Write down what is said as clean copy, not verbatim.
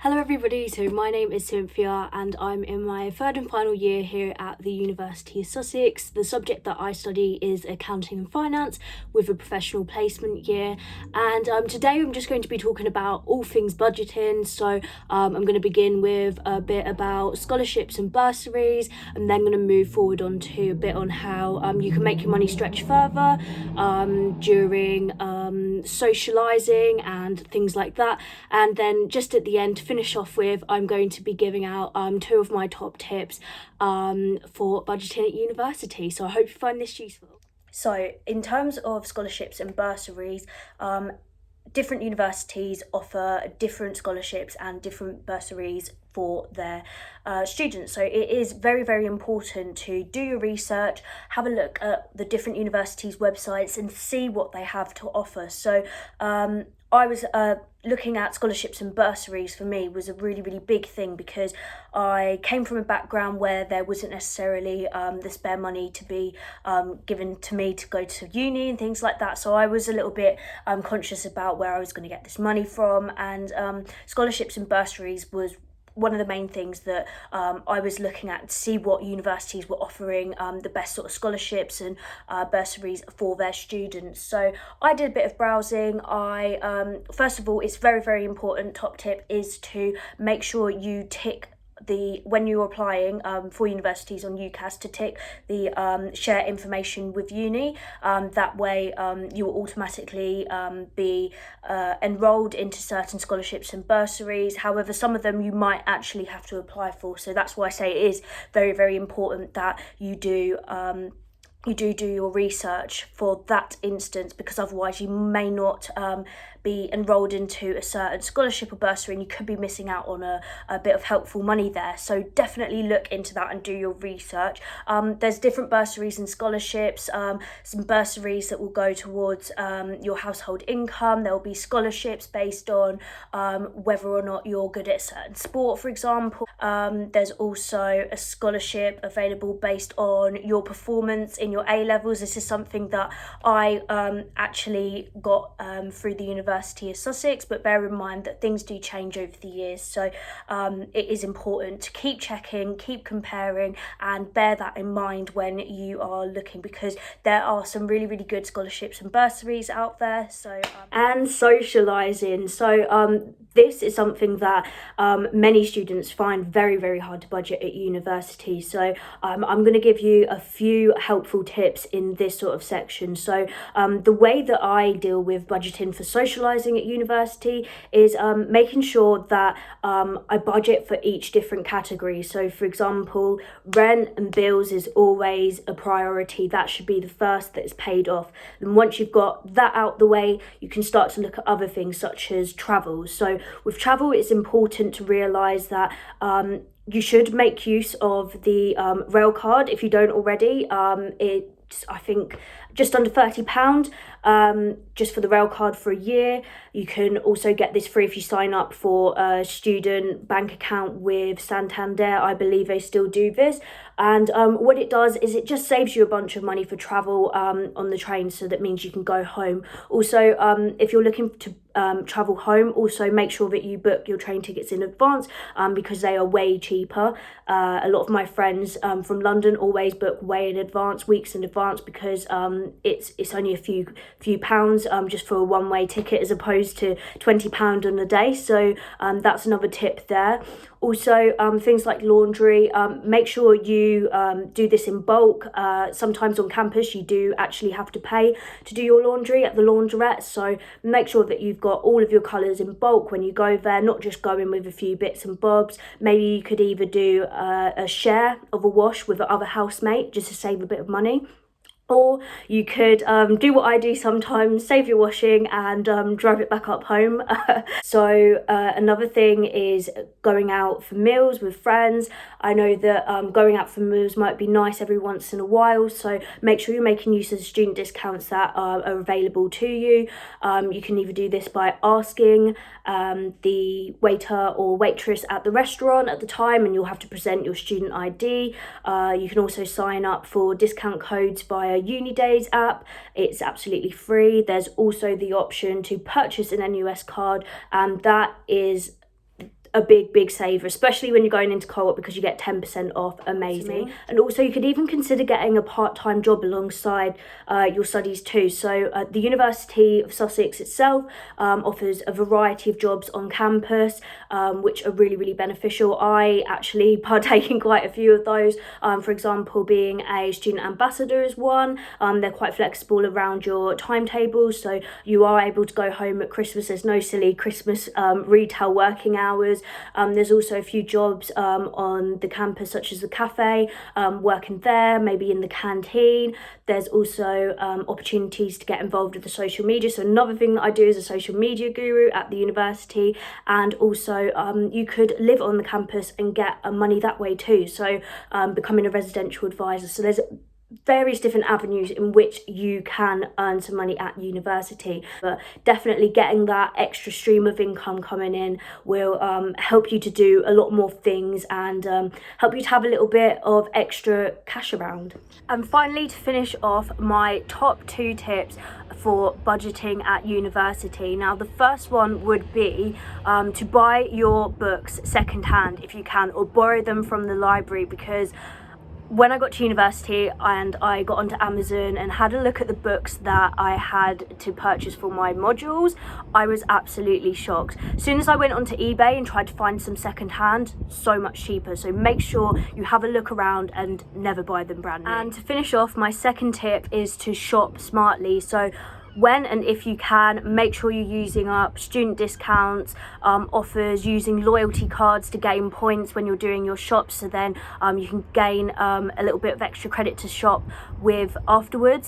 Hello everybody, so my name is Cynthia and I'm in my third and final year here at the University of Sussex. The subject that I study is accounting and finance with a professional placement year, and today I'm just going to be talking about all things budgeting. So I'm going to begin with a bit about scholarships and bursaries, and then going to move forward on to a bit on how you can make your money stretch further during socialising and things like that. And then just at the end, to finish off with, I'm going to be giving out two of my top tips for budgeting at university. So I hope you find this useful. So in terms of scholarships and bursaries, different universities offer different scholarships and different bursaries for their students. So it is very, very important to do your research, have a look at the different universities' websites and see what they have to offer. So I was looking at scholarships and bursaries. For me was a really, really big thing because I came from a background where there wasn't necessarily the spare money to be given to me to go to uni and things like that. So I was a little bit conscious about where I was going to get this money from, and scholarships and bursaries was one of the main things that I was looking at to see what universities were offering the best sort of scholarships and bursaries for their students. So I did a bit of browsing. First of all, it's very, very important, top tip is to make sure you tick when you're applying for universities on UCAS, to tick the share information with uni. That way you will automatically be enrolled into certain scholarships and bursaries. However, some of them you might actually have to apply for, so that's why I say it is very, very important that you do your research for that instance, because otherwise you may not be enrolled into a certain scholarship or bursary and you could be missing out on a bit of helpful money there. So definitely look into that and do your research. There's different bursaries and scholarships, some bursaries that will go towards your household income. There will be scholarships based on whether or not you're good at a certain sport, for example. There's also a scholarship available based on your performance in your A-levels. This is something that I actually got through the University of Sussex, but bear in mind that things do change over the years, so it is important to keep checking, keep comparing, and bear that in mind when you are looking, because there are some really, really good scholarships and bursaries out there. So and socialising. So this is something that many students find very, very hard to budget at university. So I'm going to give you a few helpful tips in this sort of section. So the way that I deal with budgeting for socialising at university is making sure that I budget for each different category. So for example, rent and bills is always a priority. That should be the first that is paid off. And once you've got that out the way, you can start to look at other things such as travel. So with travel, it's important to realise that you should make use of the rail card if you don't already. It's, I think, just under £30 just for the rail card for a year. You can also get this free if you sign up for a student bank account with Santander. I believe they still do this. And what it does is it just saves you a bunch of money for travel on the train, so that means you can go home. Also, if you're looking to travel home, also make sure that you book your train tickets in advance because they are way cheaper. A lot of my friends from London always book way in advance, weeks in advance, because it's only a few pounds just for a one-way ticket as opposed to £20 on a day. So that's another tip there. Also, things like laundry, make sure you do this in bulk. Sometimes on campus you do actually have to pay to do your laundry at the laundrette, so make sure that you've got all of your colours in bulk when you go there, not just go in with a few bits and bobs. Maybe you could either do a share of a wash with the other housemate just to save a bit of money. Or you could do what I do sometimes, save your washing and drive it back up home. So another thing is going out for meals with friends. I know that going out for meals might be nice every once in a while, so make sure you're making use of the student discounts that are available to you. You can either do this by asking the waiter or waitress at the restaurant at the time, and you'll have to present your student ID. You can also sign up for discount codes via Unidays app. It's absolutely free. There's also the option to purchase an NUS card, and that is a big saver, especially when you're going into co-op, because you get 10% off. Amazing. And also you could even consider getting a part-time job alongside your studies too. So the University of Sussex itself offers a variety of jobs on campus, which are really beneficial. I actually partake in quite a few of those. For example, being a student ambassador is one. They're quite flexible around your timetables, so you are able to go home at Christmas. There's no silly Christmas retail working hours. There's also a few jobs on the campus, such as the cafe, working there, maybe in the canteen. There's also opportunities to get involved with the social media. So another thing that I do is a social media guru at the university, and also you could live on the campus and get money that way too. So becoming a residential advisor. So there's various different avenues in which you can earn some money at university, but definitely getting that extra stream of income coming in will help you to do a lot more things and help you to have a little bit of extra cash around. And finally, to finish off, my top 2 tips for budgeting at university. Now, the first one would be to buy your books secondhand if you can, or borrow them from the library, because when I got to university and I got onto Amazon and had a look at the books that I had to purchase for my modules, I was absolutely shocked. As soon as I went onto eBay and tried to find some secondhand, so much cheaper. So make sure you have a look around and never buy them brand new. And to finish off, my second tip is to shop smartly. So when and if you can, make sure you're using up student discounts, offers, using loyalty cards to gain points when you're doing your shops, so then you can gain a little bit of extra credit to shop with afterwards.